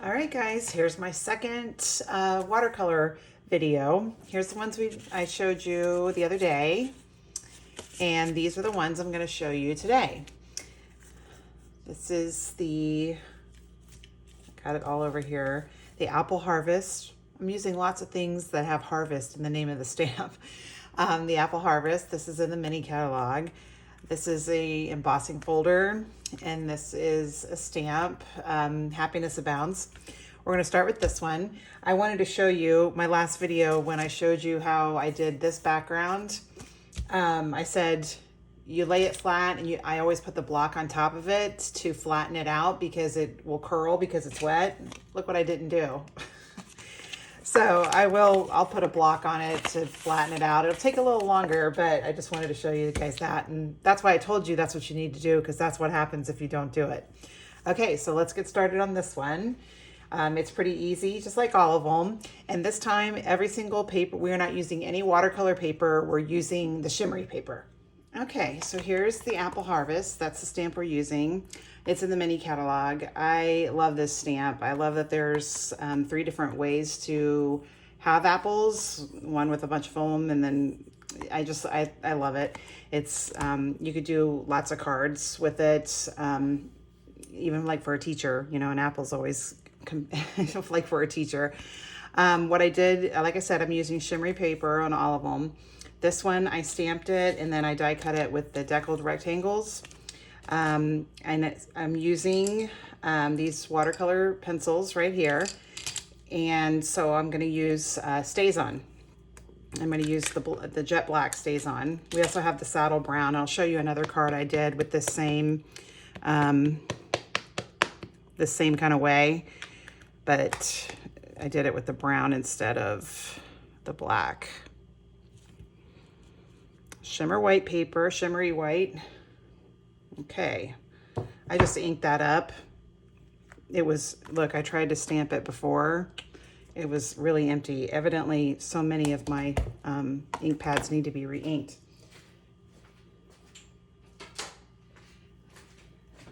All right, guys, here's my second watercolor video. Here's the ones I showed you the other day, and these are the ones I'm going to show you today. This is got it all over here, the Apple Harvest. I'm using lots of things that have harvest in the name of the stamp. The Apple Harvest, this is in the mini catalog. This is a embossing folder, and this is a stamp, Happiness Abounds. We're going to start with this one. I wanted to show you my last video when I showed you how I did this background. I said you lay it flat, and I always put the block on top of it to flatten it out because it will curl because it's wet. Look what I didn't do. So I'll put a block on it to flatten it out. It'll take a little longer, but I just wanted to show you guys that. And that's why I told you that's what you need to do, because that's what happens if you don't do it. Okay, so let's get started on this one. It's pretty easy, just like all of them. And this time, every single paper, we're not using any watercolor paper. We're using the shimmery paper. Okay, so here's the Apple Harvest. That's the stamp we're using. It's in the mini catalog. I love this stamp. I love that there's 3 different ways to have apples, one with a bunch of foam, and then I love it. It's you could do lots of cards with it, even like for a teacher, you know, an apple's always like for a teacher. What I did, like I said, I'm using shimmery paper on all of them. This one, I stamped it, and then I die cut it with the deckled rectangles. And I'm using these watercolor pencils right here. And so I'm going to use StazOn. I'm going to use the jet black StazOn. We also have the saddle brown. I'll show you another card I did with this same kind of way, but I did it with the brown instead of the black. Shimmer white paper, shimmery white. Okay, I just inked that up. Look, I tried to stamp it before. It was really empty. Evidently, so many of my ink pads need to be re-inked.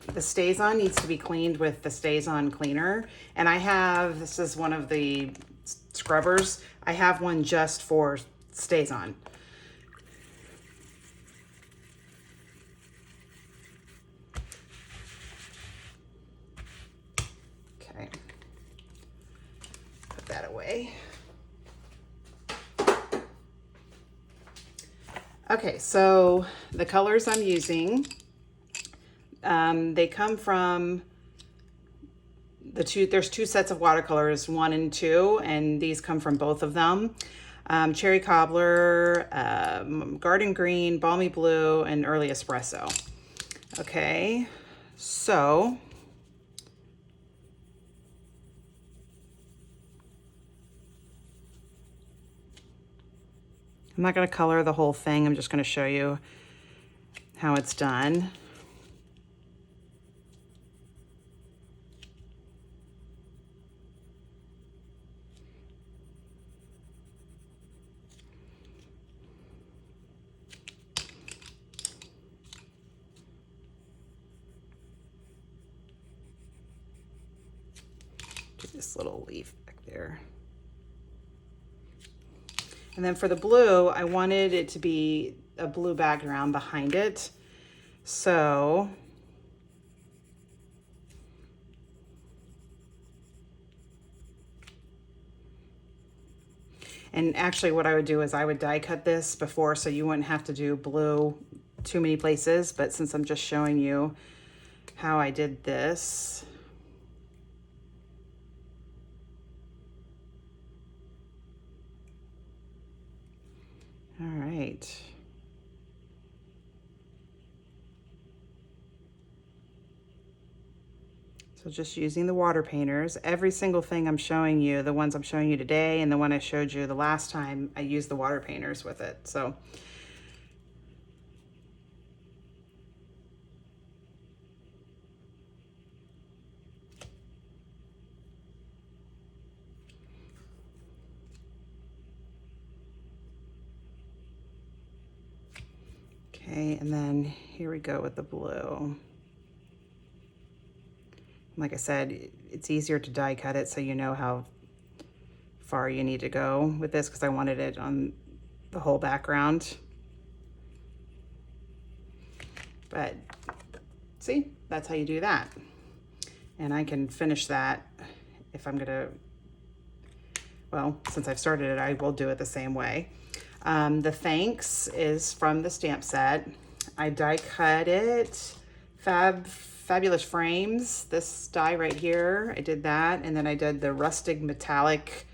The StazOn needs to be cleaned with the StazOn cleaner. And this is one of the scrubbers. I have one just for StazOn. Okay, put that away. Okay, so the colors I'm using, they come from there's 2 sets of watercolors, 1 and 2, and these come from both of them. Cherry Cobbler, Garden Green, Balmy Blue, and Early Espresso. Okay, so I'm not going to color the whole thing. I'm just going to show you how it's done. Do this little leaf back there. And then for the blue, I wanted it to be a blue background behind it. So and actually what I would do is I would die cut this before, so you wouldn't have to do blue too many places. But since I'm just showing you how I did this, all right. So just using the water painters, every single thing I'm showing you, the ones I'm showing you today and the one I showed you the last time, I used the water painters with it. So okay, and then here we go with the blue. Like I said, it's easier to die cut it so you know how far you need to go with this, because I wanted it on the whole background. But see, that's how you do that. And I can finish that if I'm gonna, well, since I've started it, I will do it the same way. The thanks is from the stamp set. I die cut it, Fabulous Frames, this die right here, I did that, and then I did the rustic metallic,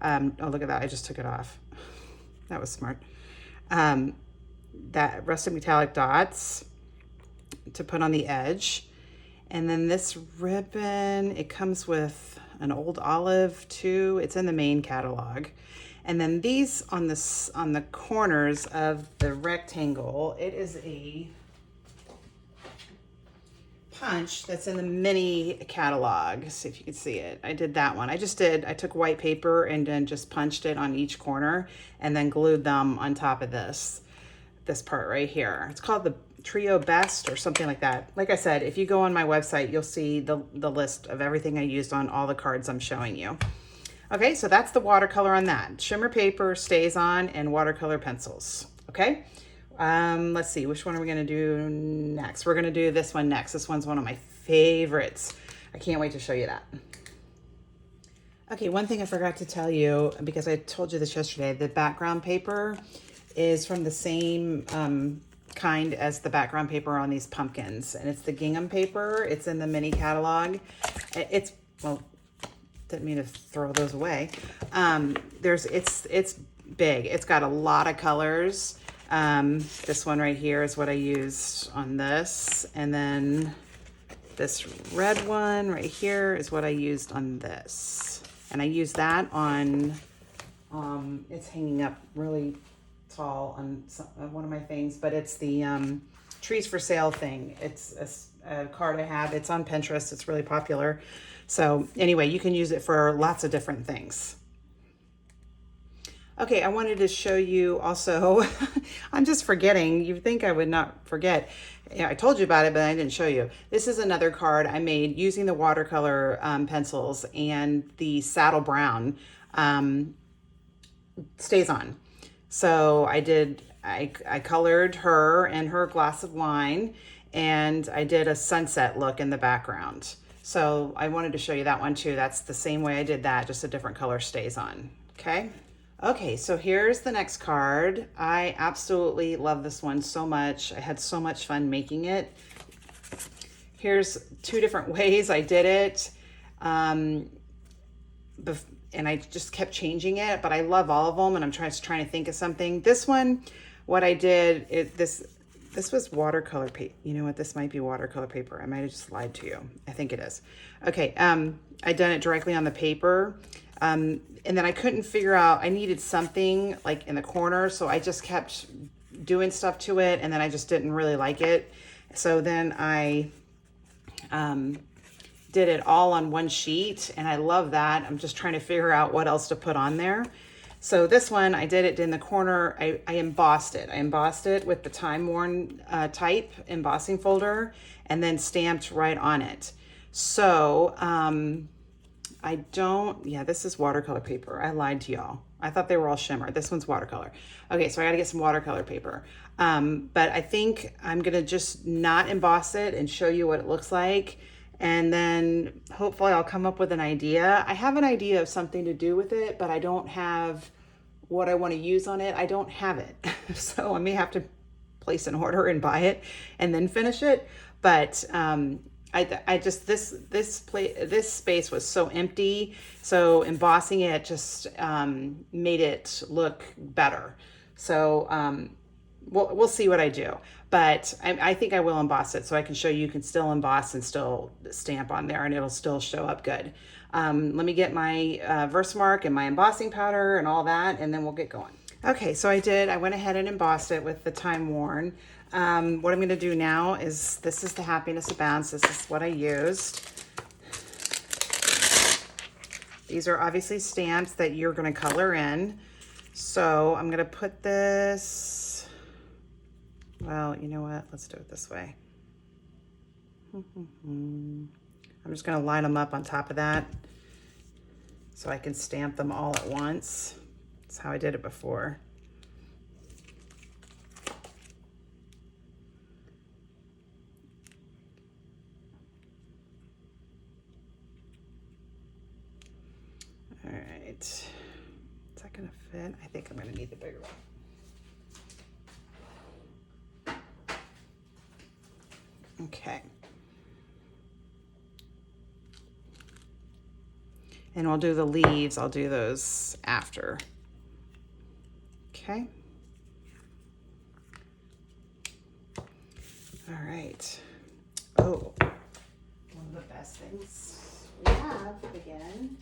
oh look at that, I just took it off. That was smart. That rustic metallic dots to put on the edge. And then this ribbon, it comes with an old olive too. It's in the main catalog. And then these on the corners of the rectangle, it is a punch that's in the mini catalog. See if you can see it. I did that one. I took white paper and then just punched it on each corner and then glued them on top of this part right here. It's called the Trio Best or something like that. Like I said, if you go on my website, you'll see the list of everything I used on all the cards I'm showing you. Okay, so that's the watercolor on that. Shimmer paper, stays on, and watercolor pencils. Okay, let's see, which one are we gonna do next? We're gonna do this one next. This one's one of my favorites. I can't wait to show you that. Okay, one thing I forgot to tell you, because I told you this yesterday, the background paper is from the same kind as the background paper on these pumpkins, and it's the gingham paper. It's in the mini catalog. It's, well, didn't mean to throw those away. It's big. It's got a lot of colors. This one right here is what I used on this, and then this red one right here is what I used on this, and I used that on it's hanging up really tall on one of my things, but it's the trees for sale thing. It's a card I have. It's on Pinterest. It's really popular. So anyway, you can use it for lots of different things. Okay, I wanted to show you also, I'm just forgetting. You'd think I would not forget. Yeah, I told you about it, but I didn't show you. This is another card I made using the watercolor pencils and the saddle brown stays on. So I colored her and her glass of wine, and I did a sunset look in the background. So I wanted to show you that one too. That's the same way I did that, just a different color stays on, okay? Okay, so here's the next card. I absolutely love this one so much. I had so much fun making it. Here's two different ways I did it. And I just kept changing it, but I love all of them, and I'm trying to think of something. This one, what I did, this was watercolor paper. You know what? This might be watercolor paper. I might have just lied to you. I think it is. Okay, I done it directly on the paper, and then I couldn't figure out, I needed something like in the corner, so I just kept doing stuff to it, and then I just didn't really like it. So then I did it all on one sheet, and I love that. I'm just trying to figure out what else to put on there. So this one, I did it in the corner. I embossed it. I embossed it with the Time Worn type embossing folder, and then stamped right on it. So yeah, this is watercolor paper. I lied to y'all. I thought they were all shimmer. This one's watercolor. Okay, so I gotta get some watercolor paper. But I think I'm gonna just not emboss it and show you what it looks like. And then hopefully I'll come up with an idea. I have an idea of something to do with it, but I don't have what I want to use on it. I don't have it. So I may have to place an order and buy it and then finish it. But I just, this space was so empty. So embossing it just made it look better. So we'll see what I do. But I think I will emboss it so I can show you can still emboss and still stamp on there, and it'll still show up good. Let me get my Versamark and my embossing powder and all that, and then we'll get going. Okay, so I went ahead and embossed it with the Time Worn. What I'm going to do now is, this is the Happiness Abounds. This is what I used. These are obviously stamps that you're going to color in. So I'm going to put this, well, you know what? Let's do it this way. I'm I'm just gonna line them up on top of that so I can stamp them all at once. That's how I did it before. All right, is that gonna fit? I think I'm gonna need the bigger one. Okay. And I'll do the leaves, I'll do those after. Okay. All right. Oh, one of the best things we have again,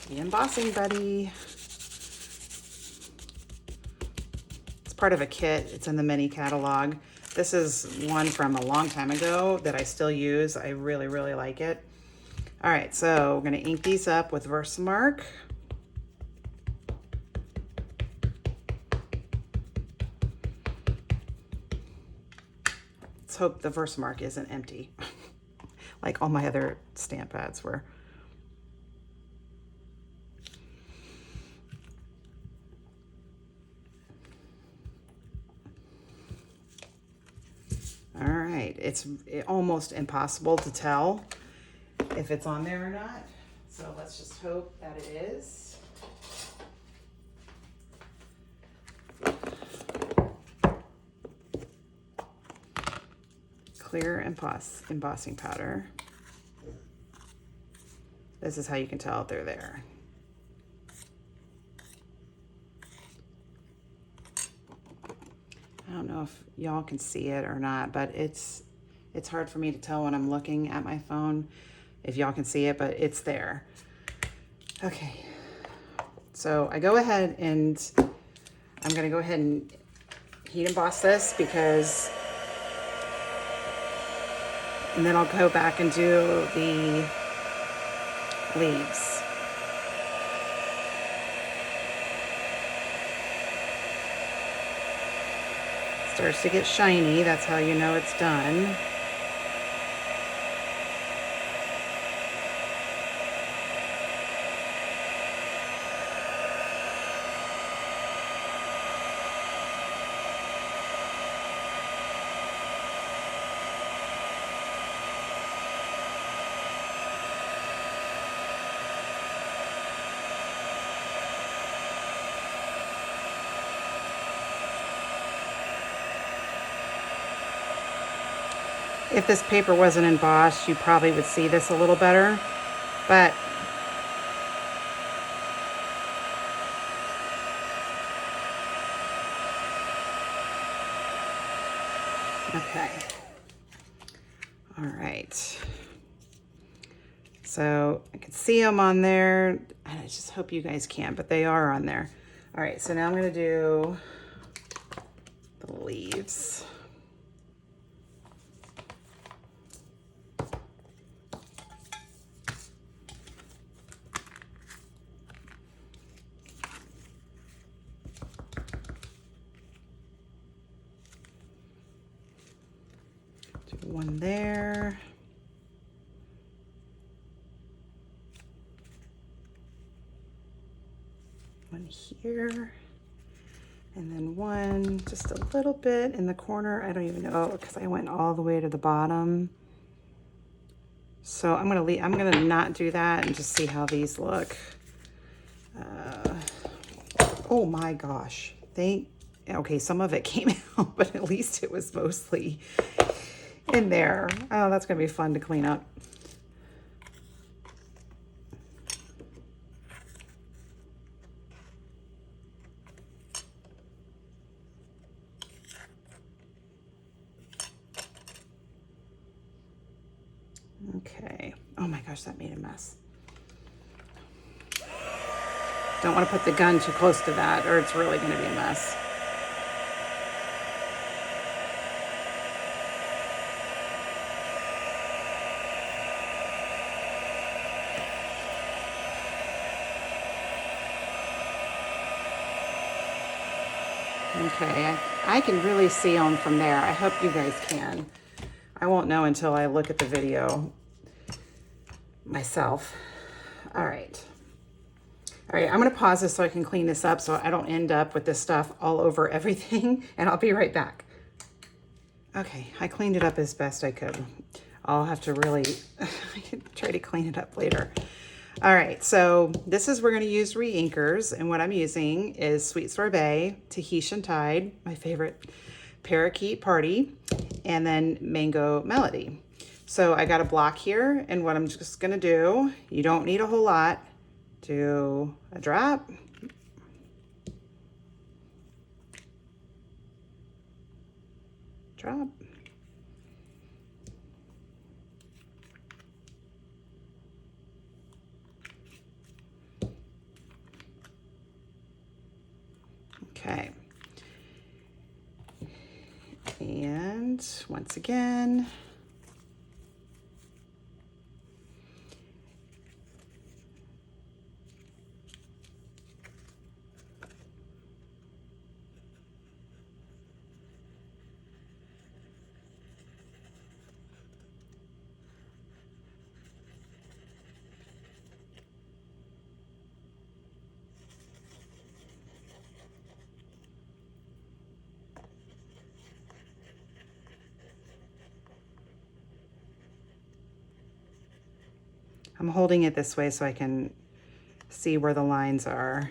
the embossing buddy. It's part of a kit. It's in the mini catalog. This is one from a long time ago that I still use. I really, really like it. All right, so we're gonna ink these up with Versamark. Let's hope the Versamark isn't empty, like all my other stamp pads were. All right, it's almost impossible to tell if it's on there or not. So let's just hope that it is. Clear embossing powder. This is how you can tell if they're there. I don't know if y'all can see it or not, but it's hard for me to tell when I'm looking at my phone if y'all can see it, but it's there. Okay, so I go ahead and I'm gonna go ahead and heat emboss this because, and then I'll go back and do the leaves. Starts to get shiny, that's how you know it's done. If this paper wasn't embossed, you probably would see this a little better, but okay. All right. So I can see them on there, and I just hope you guys can, but they are on there. All right, so now I'm gonna do the leaves. Do one there. One here. And then one just a little bit in the corner. I don't even know because I went all the way to the bottom. So I'm gonna not do that and just see how these look. Oh my gosh. Okay, some of it came out, but at least it was mostly in there. Oh, that's gonna be fun to clean up. Okay. Oh my gosh, that made a mess. Don't want to put the gun too close to that or it's really going to be a mess. Okay, I can really see them from there. I hope you guys can. I won't know until I look at the video myself. All right. All right, I'm gonna pause this so I can clean this up so I don't end up with this stuff all over everything, and I'll be right back. Okay, I cleaned it up as best I could. I'll have to really try to clean it up later. All right, so this is, we're gonna use re-inkers, and what I'm using is Sweet Sorbet, Tahitian Tide, my favorite, Parakeet Party, and then Mango Melody. So I got a block here, and what I'm just gonna do, you don't need a whole lot, do a drop, drop, okay, and once again, I'm holding it this way so I can see where the lines are.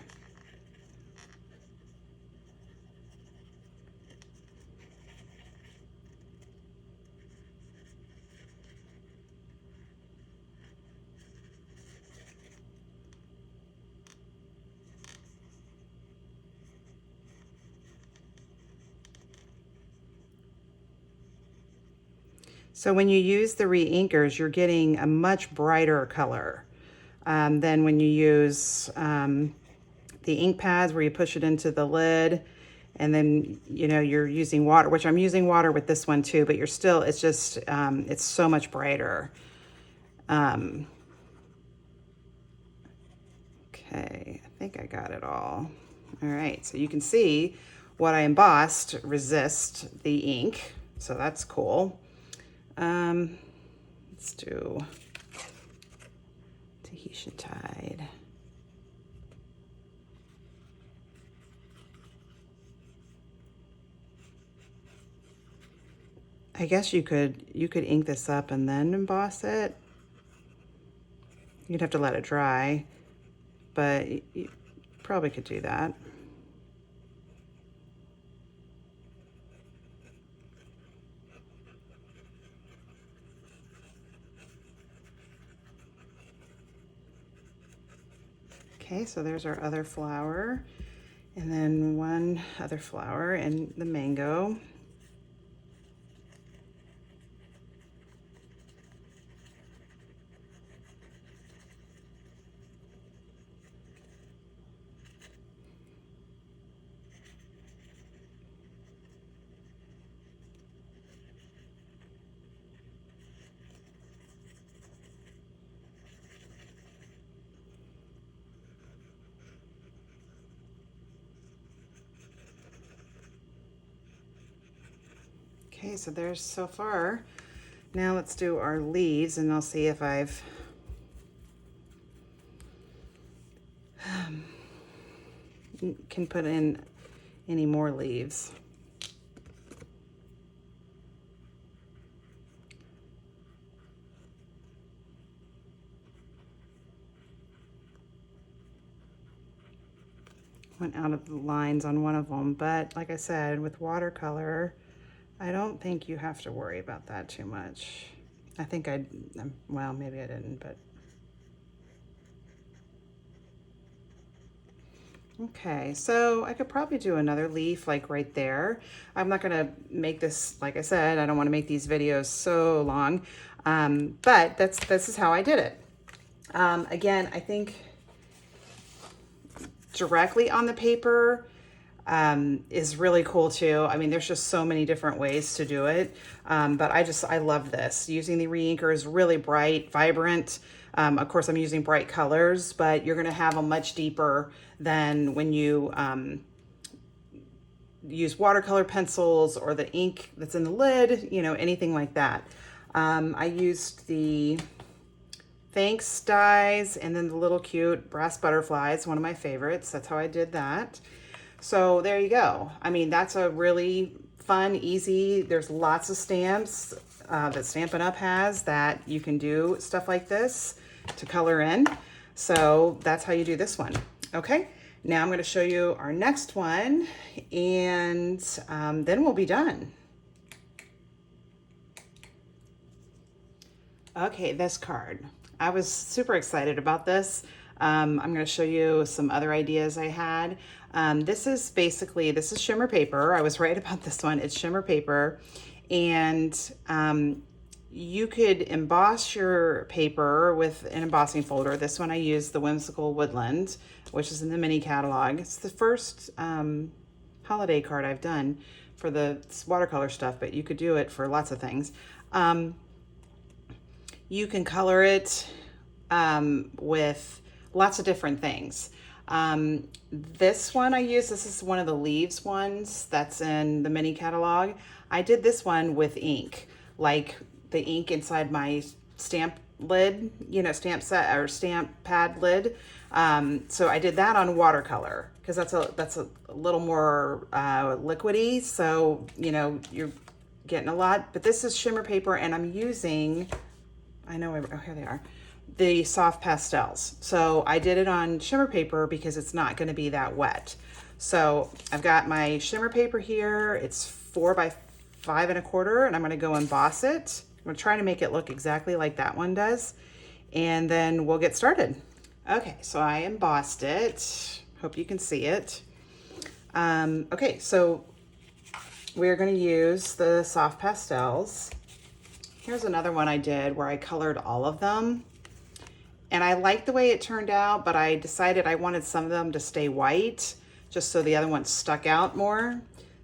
So when you use the re-inkers, you're getting a much brighter color than when you use the ink pads where you push it into the lid, and then, you know, you're using water, which I'm using water with this one too, but you're still, it's just, it's so much brighter. Okay, I think I got it all. All right, so you can see what I embossed resist the ink, so that's cool. Let's do Tahitian Tide. I guess you could ink this up and then emboss it. You'd have to let it dry, but you probably could do that. Okay, so there's our other flower, and then one other flower and the mango. Okay, so there's so far. Now let's do our leaves, and I'll see if I've can put in any more leaves. Went out of the lines on one of them, but like I said, with watercolor, I don't think you have to worry about that too much. I think well, maybe I didn't, but. Okay, so I could probably do another leaf like right there. I'm not gonna make this, like I said, I don't wanna make these videos so long, but this is how I did it. Again, I think directly on the paper, is really cool too. I mean, there's just so many different ways to do it. But I love this. Using the re-inker is really bright, vibrant. Of course, I'm using bright colors, but you're gonna have them much deeper than when you use watercolor pencils or the ink that's in the lid, you know, anything like that. I used the Thanks dies and then the little cute brass butterflies, one of my favorites. That's how I did that. So there you go. I mean, that's a really fun, easy, there's lots of stamps that Stampin' Up! Has that you can do stuff like this to color in. So that's how you do this one. Okay, now I'm going to show you our next one, and then we'll be done. Okay, this card. I was super excited about this. I'm going to show you some other ideas I had. This is shimmer paper. I was right about this one. It's shimmer paper, and you could emboss your paper with an embossing folder. This one I used the Whimsical Woodland, which is in the mini catalog. It's the first holiday card I've done for the watercolor stuff, but you could do it for lots of things. You can color it with lots of different things. This one I use, this is one of the leaves ones that's in the mini catalog. I did this one with ink, like the ink inside my stamp lid, you know, stamp set or stamp pad lid. So I did that on watercolor because that's a little more liquidy. So, you know, you're getting a lot, but this is shimmer paper, and I'm using, oh, here they are, the soft pastels. So I did it on shimmer paper because it's not going to be that wet. So I've got my shimmer paper here. It's 4 by 5 1/4, and I'm going to go emboss it. I'm going to try to make it look exactly like that one does, and then we'll get started. Okay, so I embossed it. Hope you can see it. Okay, so we're going to use the soft pastels. Here's another one I did where I colored all of them. And I liked the way it turned out, but I decided I wanted some of them to stay white, just so the other ones stuck out more.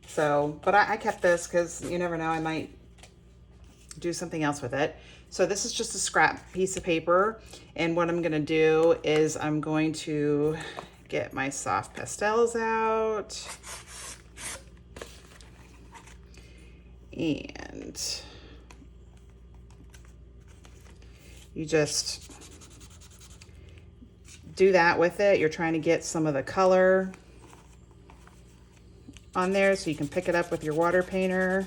So, but I kept this because you never know, I might do something else with it. So this is just a scrap piece of paper. And what I'm gonna do is I'm going to get my soft pastels out. And you just do that with it. You're trying to get some of the color on there so you can pick it up with your water painter.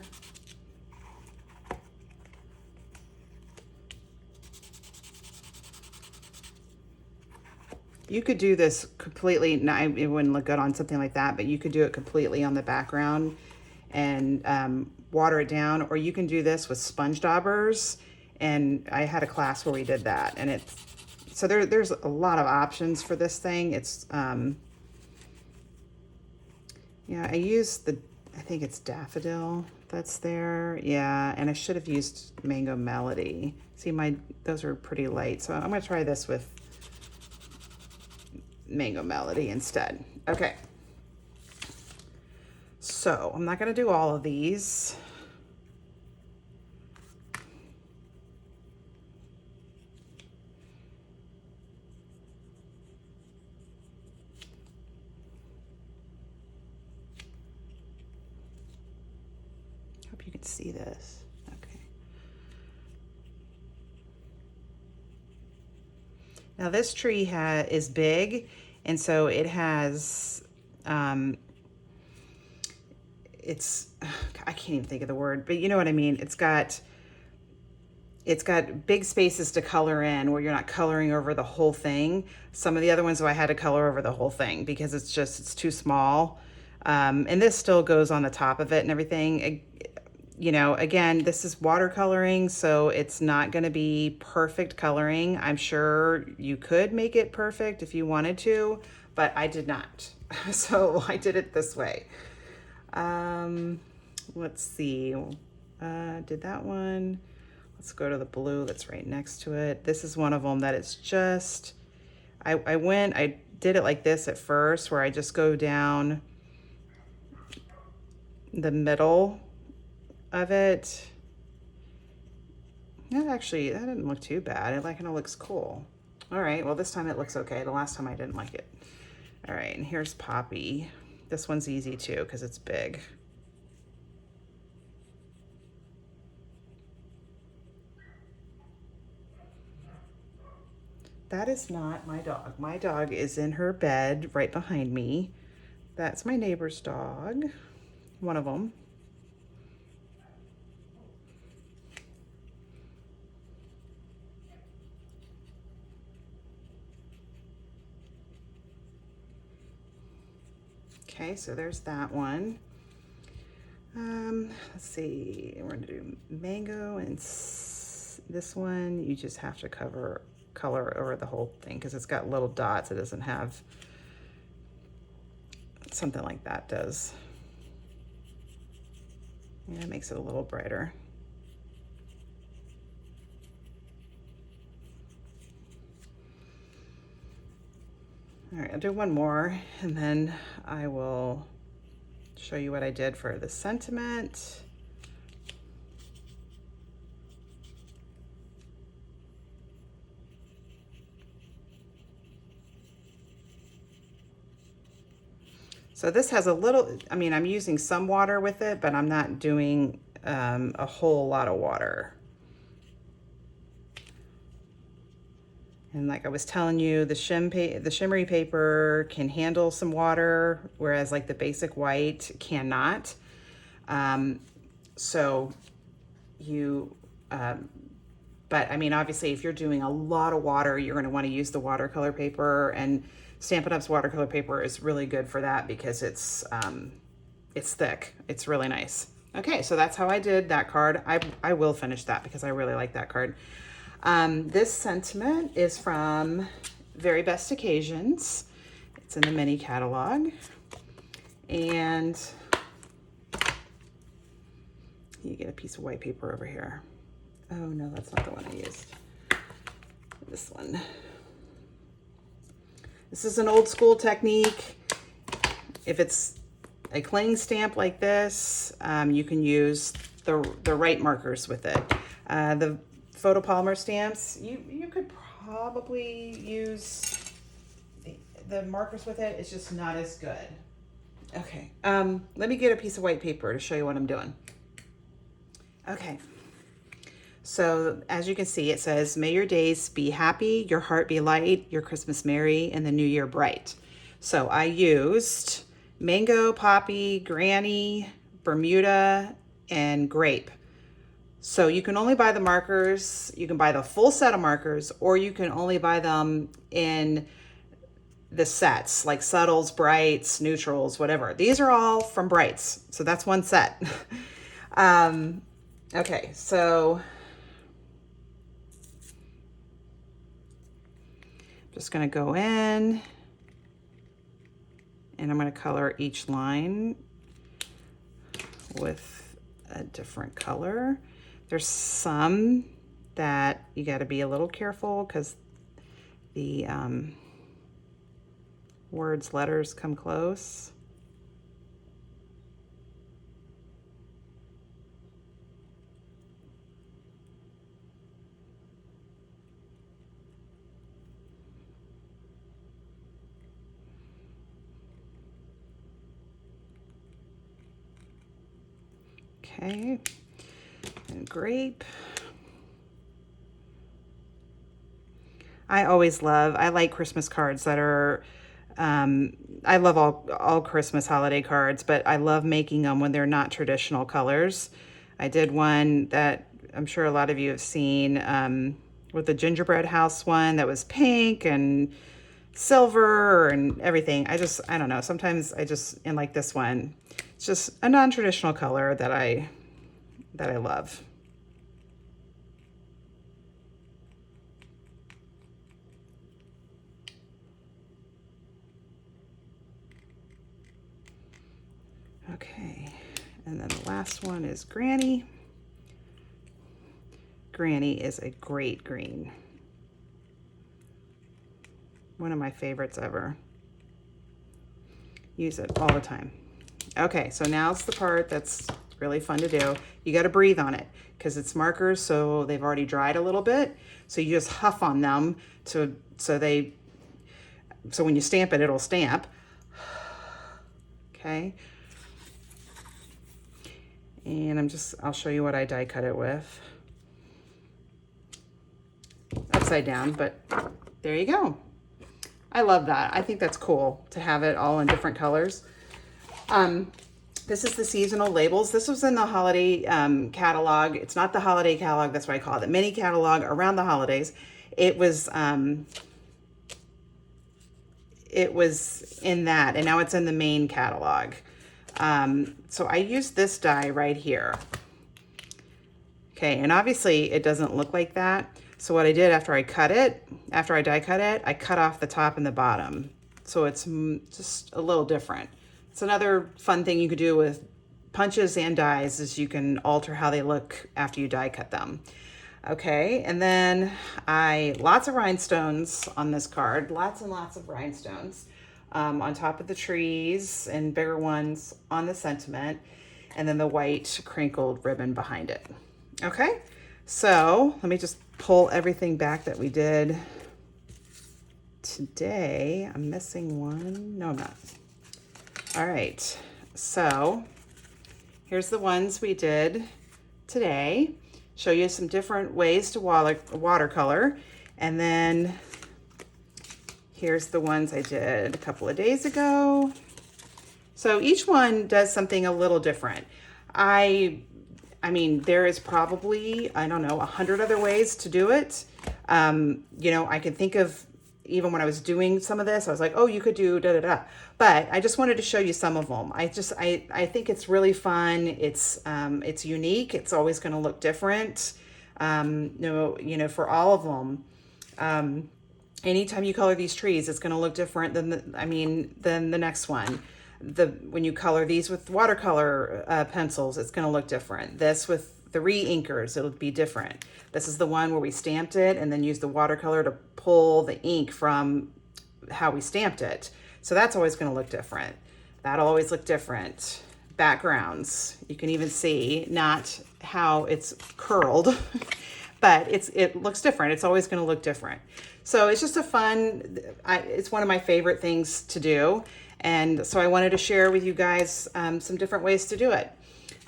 You could do this completely, it wouldn't look good on something like that, but you could do it completely on the background and water it down, or you can do this with sponge daubers. And I had a class where we did that, and it's, so there's a lot of options for this thing. It's, yeah, I used I think it's daffodil that's there. Yeah, and I should have used Mango Melody. See, those are pretty light. So I'm gonna try this with Mango Melody instead. Okay. So I'm not gonna do all of these. You can see this. Okay. Now this tree is big, and so it has, it's, I can't even think of the word, but you know what I mean. It's got big spaces to color in where you're not coloring over the whole thing. Some of the other ones, though, I had to color over the whole thing because it's too small. And this still goes on the top of it and everything. You know, again, this is watercoloring, so it's not going to be perfect coloring. I'm sure you could make it perfect if you wanted to, but I did not. So I did it this way. Let's see. Did that one. Let's go to the blue that's right next to it. This is one of them that it's just, I did it like this at first, where I just go down the middle of it. Yeah, actually, that didn't look too bad. It kind of looks cool. All right, well, this time it looks okay. The last time I didn't like it. All right, and here's Poppy. This one's easy too because it's big. That is not my dog. My dog is in her bed right behind me. That's my neighbor's dog, one of them. Okay, so there's that one. Let's see, we're gonna do mango, and this one you just have to cover color over the whole thing because it's got little dots. It doesn't have something like that does. Yeah, it makes it a little brighter. All right, I'll do one more and then I will show you what I did for the sentiment. So this has a little, I mean, I'm using some water with it, but I'm not doing a whole lot of water. And like I was telling you, the shimmery paper can handle some water, whereas like the basic white cannot. So you, but I mean, obviously if you're doing a lot of water, you're gonna wanna use the watercolor paper, and Stampin' Up's watercolor paper is really good for that because it's thick. It's really nice. Okay, so that's how I did that card. I will finish that because I really like that card. This sentiment is from Very Best Occasions. It's in the mini catalog. And you get a piece of white paper over here. Oh no, that's not the one I used. This one. This is an old school technique. If it's a cling stamp like this, you can use the right markers with it. The photopolymer stamps, you could probably use the markers with it. It's just not as good. Okay, let me get a piece of white paper to show you what I'm doing. Okay, so as you can see, it says, may your days be happy, your heart be light, your Christmas merry, and the new year bright. So I used mango, poppy, granny, Bermuda, and grape. So you can only buy the markers, you can buy the full set of markers, or you can only buy them in the sets, like subtles, brights, neutrals, whatever. These are all from Brights, so that's one set. Okay, so just gonna go in and I'm gonna color each line with a different color. There's some that you gotta be a little careful because the words, letters come close. Okay, and grape. I like Christmas cards that are, I love all Christmas holiday cards, but I love making them when they're not traditional colors. I did one that I'm sure a lot of you have seen with the gingerbread house one that was pink and silver and everything. I don't know. Sometimes and like this one, it's just a non-traditional color that I love. Okay, and then the last one is Granny. Granny is a great green. One of my favorites ever. Use it all the time. Okay, so now it's the part that's really fun to do. You got to breathe on it because it's markers, so they've already dried a little bit. So you just huff on them so when you stamp it, it'll stamp. okay? And I'll show you what I die cut it with. Upside down, but there you go. I love that. I think that's cool to have it all in different colors. This is the seasonal labels. This was in the holiday catalog. It's not the holiday catalog, that's what I call it. The mini catalog around the holidays. It was in that, and now it's in the main catalog. So I used this die right here. Okay, and obviously it doesn't look like that. So what I did after I die cut it, I cut off the top and the bottom. So it's just a little different. It's another fun thing you could do with punches and dies is you can alter how they look after you die cut them. Okay, and then lots of rhinestones on this card, lots and lots of rhinestones on top of the trees and bigger ones on the sentiment, and then the white crinkled ribbon behind it. Okay, so let me just pull everything back that we did today. I'm missing one. No, I'm not. All right, so here's the ones we did today. Show you some different ways to watercolor. And then here's the ones I did a couple of days ago. So each one does something a little different. I mean, there is probably, I don't know, 100 other ways to do it. You know, I can think of, even when I was doing some of this, I was like, oh, you could do da da da. But I just wanted to show you some of them. I think it's really fun. It's unique. It's always going to look different. You know, for all of them. Anytime you color these trees, it's going to look different than the next one. When you color these with watercolor pencils, it's going to look different. This with the re-inkers, it'll be different. This is the one where we stamped it and then used the watercolor to pull the ink from how we stamped it. So that's always going to look different. That'll always look different. Backgrounds, you can even see not how it's curled, but it looks different. It's always going to look different. So it's just it's one of my favorite things to do. And so I wanted to share with you guys some different ways to do it.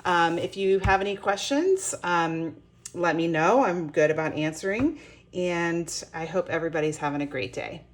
If you have any questions, let me know. I'm good about answering, and I hope everybody's having a great day.